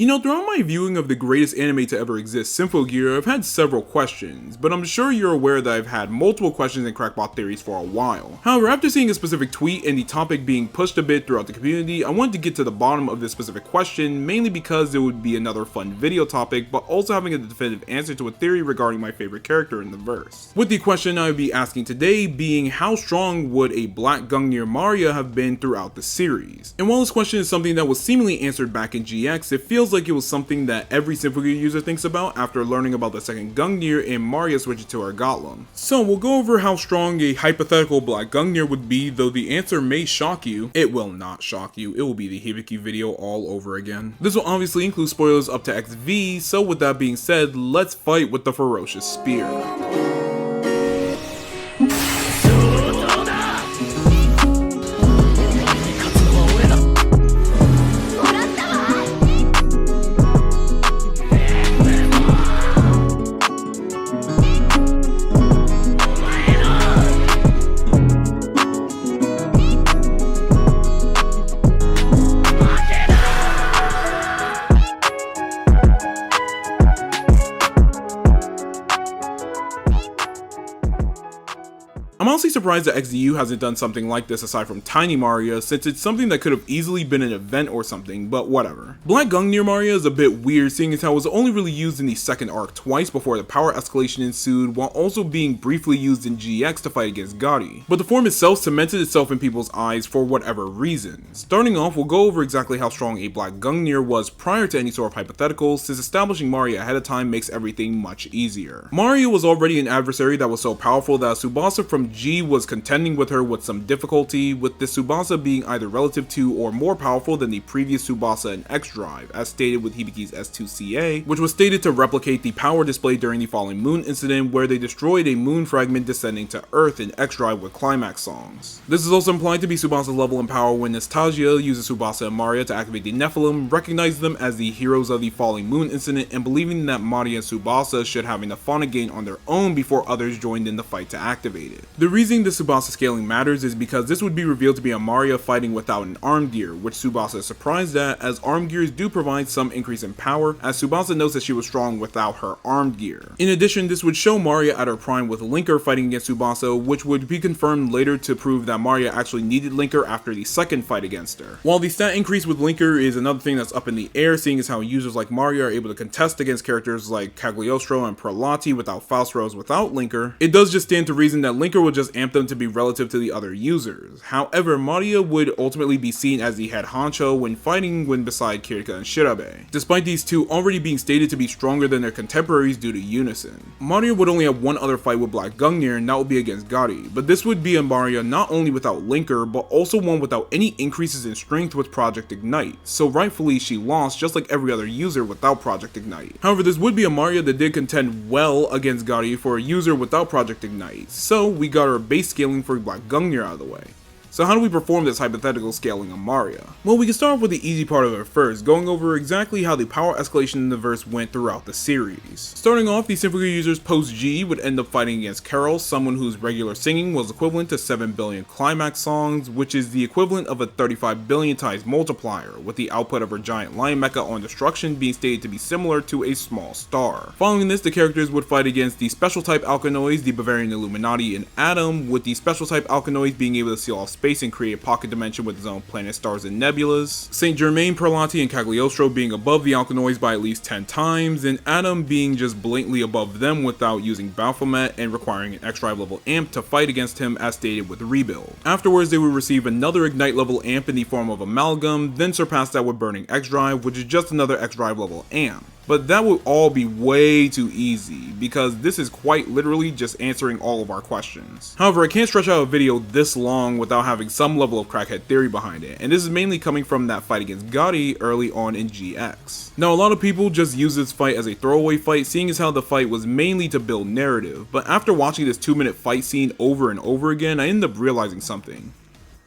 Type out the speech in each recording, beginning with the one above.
You know, throughout my viewing of the greatest anime to ever exist, Symphogear, I've had several questions, but I'm sure you're aware that I've had multiple questions and crackpot theories for a while. However, after seeing a specific tweet and the topic being pushed a bit throughout the community, I wanted to get to the bottom of this specific question, mainly because it would be another fun video topic, but also having a definitive answer to a theory regarding my favorite character in the verse. With the question I would be asking today being, how strong would a Black Gungnir Maria have been throughout the series? And while this question is something that was seemingly answered back in GX, it feels like it was something that every Symphogear user thinks about after learning about the second Gungnir and Maria switching to her Golem. So we'll go over how strong a hypothetical Black Gungnir would be, though the answer may shock you. It will not shock you, it will be the Hibiki video all over again. This will obviously include spoilers up to XV, so with that being said, let's fight with the ferocious spear. I'm honestly surprised that XDU hasn't done something like this aside from Tiny Maria, since it's something that could have easily been an event or something, but whatever. Black Gungnir Maria is a bit weird, seeing as how it was only really used in the second arc twice before the power escalation ensued, while also being briefly used in GX to fight against Gotti. But the form itself cemented itself in people's eyes for whatever reason. Starting off, we'll go over exactly how strong a Black Gungnir was prior to any sort of hypothetical, since establishing Maria ahead of time makes everything much easier. Maria was already an adversary that was so powerful that Tsubasa from G was contending with her with some difficulty, with the Tsubasa being either relative to or more powerful than the previous Tsubasa in X Drive, as stated with Hibiki's S2CA, which was stated to replicate the power displayed during the Falling Moon incident where they destroyed a moon fragment descending to Earth in X Drive with climax songs. This is also implied to be Tsubasa's level in power when Nostalgia uses Tsubasa and Maria to activate the Nephilim, recognizing them as the heroes of the Falling Moon incident, and believing that Maria and Tsubasa should have enough Phonic gain on their own before others joined in the fight to activate it. The reason the Tsubasa scaling matters is because this would be revealed to be a Maria fighting without an arm gear, which Tsubasa is surprised at, as arm gears do provide some increase in power, as Tsubasa knows that she was strong without her armed gear. In addition, this would show Maria at her prime with Linker fighting against Tsubasa, which would be confirmed later to prove that Maria actually needed Linker after the second fight against her. While the stat increase with Linker is another thing that's up in the air, seeing as how users like Maria are able to contest against characters like Cagliostro and Prelati without Faust Rose without Linker, it does just stand to reason that Linker would just amp them to be relative to the other users. However, Maria would ultimately be seen as the head honcho when fighting when beside Kirika and Shirabe, despite these two already being stated to be stronger than their contemporaries due to unison. Maria would only have one other fight with Black Gungnir, and that would be against Gotti, but this would be a Maria not only without Linker, but also one without any increases in strength with Project Ignite, so rightfully she lost just like every other user without Project Ignite. However, this would be a Maria that did contend well against Gotti for a user without Project Ignite, so we got our base scaling for Black Gungnir out of the way. So how do we perform this hypothetical scaling on Maria? Well, we can start off with the easy part of it first, going over exactly how the power escalation in the verse went throughout the series. Starting off, the Symphogear users post-G would end up fighting against Carol, someone whose regular singing was equivalent to 7 billion climax songs, which is the equivalent of a 35 billion times multiplier, with the output of her giant lion mecha on destruction being stated to be similar to a small star. Following this, the characters would fight against the special type Alkanoids, the Bavarian Illuminati, and Adam, with the special type Alkanoids being able to seal off space and create a pocket dimension with its own planets, stars, and nebulas, Saint Germain, Prelati, and Cagliostro being above the Alkanoids by at least 10 times, and Adam being just blatantly above them without using Baphomet and requiring an X-Drive level amp to fight against him as stated with Rebuild. Afterwards, they would receive another Ignite level amp in the form of Amalgam, then surpass that with Burning X-Drive, which is just another X-Drive level amp. But that would all be way too easy, because this is quite literally just answering all of our questions. However, I can't stretch out a video this long without having some level of crackhead theory behind it, and this is mainly coming from that fight against Gotti early on in GX. Now, a lot of people just use this fight as a throwaway fight, seeing as how the fight was mainly to build narrative, but after watching this 2-minute fight scene over and over again, I ended up realizing something.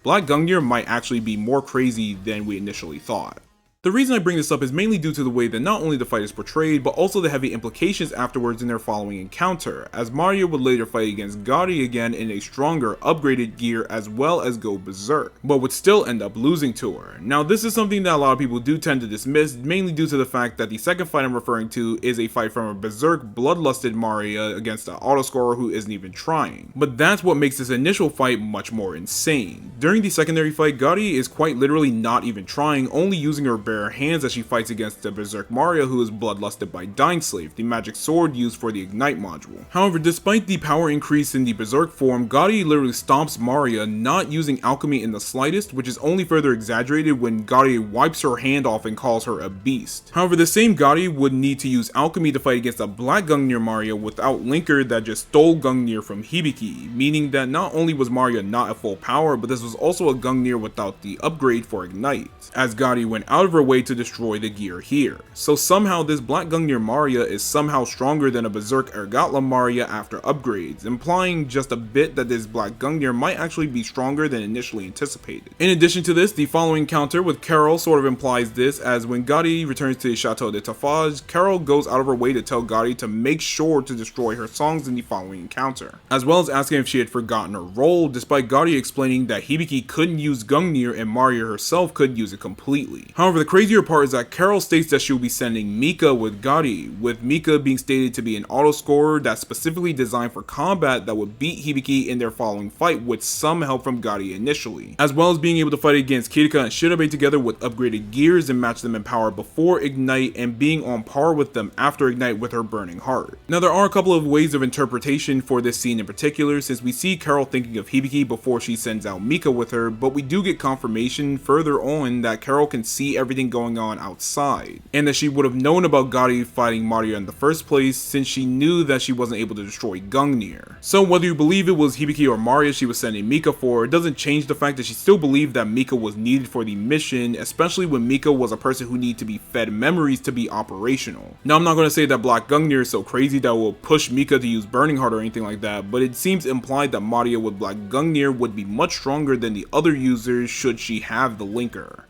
Black Gungnir might actually be more crazy than we initially thought. The reason I bring this up is mainly due to the way that not only the fight is portrayed, but also the heavy implications afterwards in their following encounter, as Mario would later fight against Gotti again in a stronger, upgraded gear as well as go Berserk, but would still end up losing to her. Now this is something that a lot of people do tend to dismiss, mainly due to the fact that the second fight I'm referring to is a fight from a Berserk bloodlusted Mario against an autoscorer who isn't even trying. But that's what makes this initial fight much more insane. During the secondary fight, Gotti is quite literally not even trying, only using her bare hands as she fights against the Berserk Mario who is bloodlusted by Slave, the magic sword used for the Ignite module. However, despite the power increase in the Berserk form, Gotti literally stomps Mario, not using alchemy in the slightest, which is only further exaggerated when Gotti wipes her hand off and calls her a beast. However, the same Gotti would need to use alchemy to fight against a Black Gungnir Mario without Linker that just stole Gungnir from Hibiki, meaning that not only was Mario not at full power, but this was also a Gungnir without the upgrade for Ignite, as Gotti went out of her way to destroy the gear here. So somehow this Black Gungnir Mario is somehow stronger than a Berserk Ergatla Mario after upgrades, implying just a bit that this Black Gungnir might actually be stronger than initially anticipated. In addition to this, the following encounter with Carol sort of implies this, as when Gotti returns to the Chateau de Tafage, Carol goes out of her way to tell Gotti to make sure to destroy her songs in the following encounter, as well as asking if she had forgotten her role, despite Gotti explaining that Hibiki couldn't use Gungnir and Mario herself could use it completely. However, the crazier part is that Carol states that she will be sending Mika with Gotti, with Mika being stated to be an auto scorer that's specifically designed for combat that would beat Hibiki in their following fight with some help from Gotti initially, as well as being able to fight against Kirika and Shirabe together with upgraded gears and match them in power before Ignite and being on par with them after Ignite with her burning heart. Now there are a couple of ways of interpretation for this scene in particular, since we see Carol thinking of Hibiki before she sends out Mika with her, but we do get confirmation further on that Carol can see everything going on outside, and that she would have known about Gotti fighting Mario in the first place since she knew that she wasn't able to destroy Gungnir. So whether you believe it was Hibiki or Mario she was sending Mika for, it doesn't change the fact that she still believed that Mika was needed for the mission, especially when Mika was a person who needed to be fed memories to be operational. Now I'm not going to say that Black Gungnir is so crazy that will push Mika to use Burning Heart or anything like that, but it seems implied that Mario with Black Gungnir would be much stronger than the other users should she have the linker.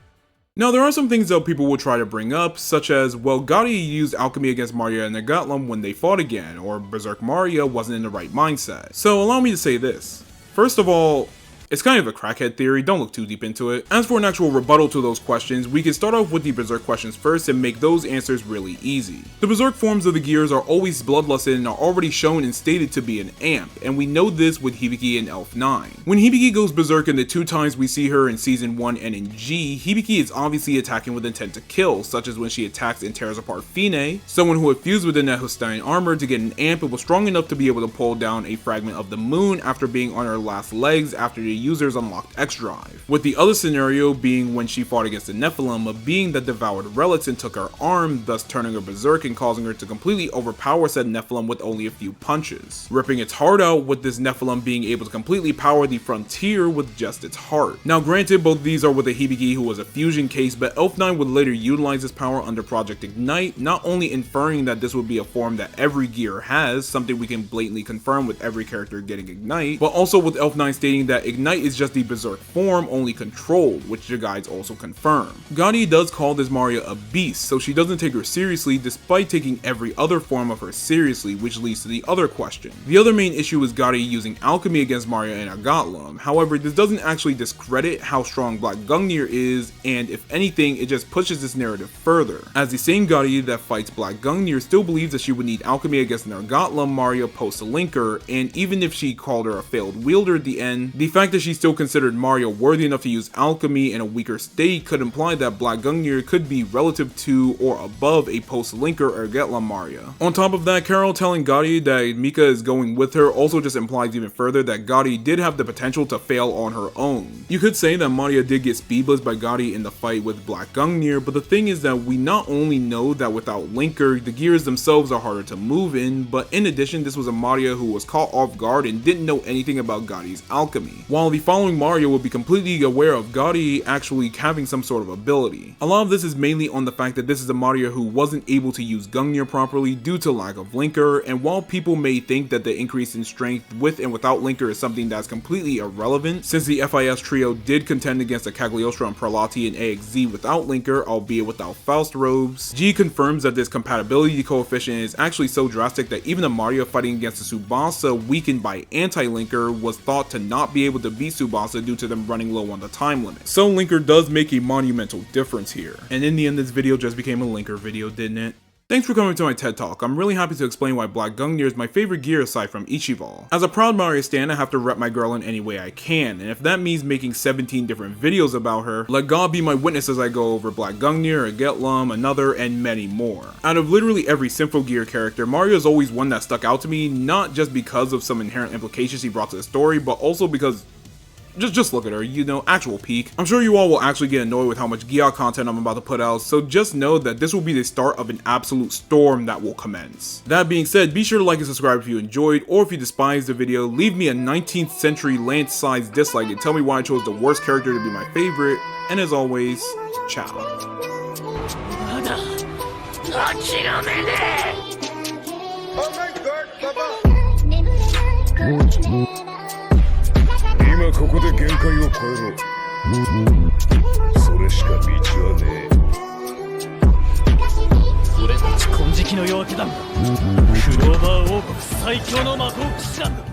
Now there are some things that people will try to bring up, such as, well, Gotti used alchemy against Mario and Ergatla when they fought again, or Berserk Mario wasn't in the right mindset. So allow me to say this. First of all, it's kind of a crackhead theory, don't look too deep into it. As for an actual rebuttal to those questions, we can start off with the Berserk questions first and make those answers really easy. The Berserk forms of the gears are always bloodlusted and are already shown and stated to be an amp, and we know this with Hibiki and Elf 9. When Hibiki goes Berserk in the 2 times we see her in Season 1 and in G, Hibiki is obviously attacking with intent to kill, such as when she attacks and tears apart Fine, someone who had fused with the Nehustein armor to get an amp and was strong enough to be able to pull down a fragment of the moon after being on her last legs after the users unlocked X-Drive, with the other scenario being when she fought against the Nephilim, a being that devoured relics and took her arm, thus turning her berserk and causing her to completely overpower said Nephilim with only a few punches, ripping its heart out, with this Nephilim being able to completely power the Frontier with just its heart. Now granted, both of these are with a Hibiki who was a fusion case, but Elf 9 would later utilize this power under Project Ignite, not only inferring that this would be a form that every gear has, something we can blatantly confirm with every character getting Ignite, but also with Elf 9 stating that Ignite is just the Berserk form, only controlled, which the guides also confirm. Gotti does call this Mario a beast, so she doesn't take her seriously despite taking every other form of her seriously, which leads to the other question. The other main issue is Gotti using alchemy against Mario and Ergatla. However, this doesn't actually discredit how strong Black Gungnir is, and if anything, it just pushes this narrative further, as the same Gotti that fights Black Gungnir still believes that she would need alchemy against an Ergatla Mario post-Linker, and even if she called her a failed wielder at the end, the fact that she still considered Mario worthy enough to use alchemy in a weaker state could imply that Black Gungnir could be relative to or above a post-Linker Ergatla Mario. On top of that, Carol telling Gotti that Mika is going with her also just implies even further that Gotti did have the potential to fail on her own. You could say that Mario did get speed blitzed by Gotti in the fight with Black Gungnir, but the thing is that we not only know that without Linker, the gears themselves are harder to move in, but in addition, this was a Mario who was caught off guard and didn't know anything about Gotti's alchemy. While while the following Mario will be completely aware of Gotti actually having some sort of ability. A lot of this is mainly on the fact that this is a Mario who wasn't able to use Gungnir properly due to lack of linker, and while people may think that the increase in strength with and without linker is something that's completely irrelevant, since the FIS trio did contend against the Cagliostro and Perlati and AXZ without linker, albeit without Faust robes, G confirms that this compatibility coefficient is actually so drastic that even a Mario fighting against a Tsubasa weakened by anti-linker was thought to not be able to beat Tsubasa due to them running low on the time limit. So linker does make a monumental difference here. And in the end, this video just became a linker video, didn't it? Thanks for coming to my TED Talk. I'm really happy to explain why Black Gungnir is my favorite gear aside from Ichival. As a proud Mario stan, I have to rep my girl in any way I can, and if that means making 17 different videos about her, let God be my witness as I go over Black Gungnir, Agetlum, another, and many more. Out of literally every Symphogear character, Mario is always one that stuck out to me, not just because of some inherent implications he brought to the story, but also because just look at her, you know, actual peak. I'm sure you all will actually get annoyed with how much Gia content I'm about to put out, so just know that this will be the start of an absolute storm that will commence. That being said, be sure to like and subscribe if you enjoyed, or if you despised the video, leave me a 19th century Lance-sized dislike and tell me why I chose the worst character to be my favorite, and as always, ciao. 今ここで限界を超えろ。それしか道はねえ。俺たち金色の夜明け団だ。クローバー王国最強の魔法騎士団だ。